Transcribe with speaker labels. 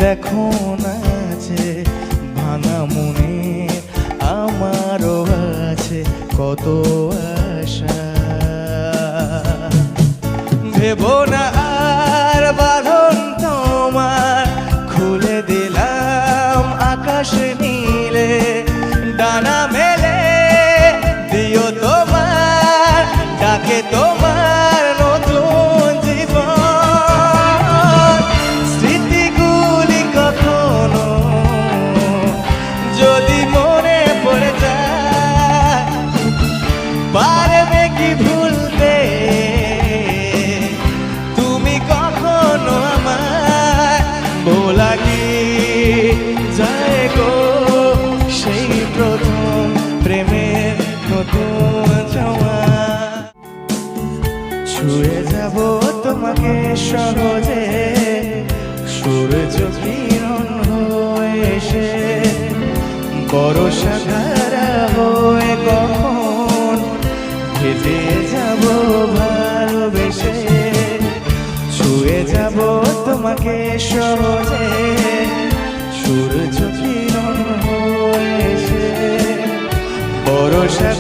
Speaker 1: দেখো না যে ভাঙা মনে আমারও আছে কত আশা। ভেবো না আর বাঁধন তোমার, খুলে দিলাম আকাশ নীলে, ডানা মেলে দিও তোমার ডাকে তোমার নতুন জীবন। স্মৃতিগুলি কখনো যদি মনে পড়ে যায়, পারবে কি ভুলতে তুমি কখনো আমায়? ভোলা কি যায় গো সেই প্রথম প্রেমের নতুন ছোঁয়া। ছুঁয়ে যাব তোমাকে সহজে সূর্য কিরণ হয়ে এসে, বরষা ধারা হয়ে কখন ভেজে যাব ভালোবেসে। ছুঁয়ে যাব তোমাকে সহজে সূর্য কিরণ হয়ে এসে, বরষা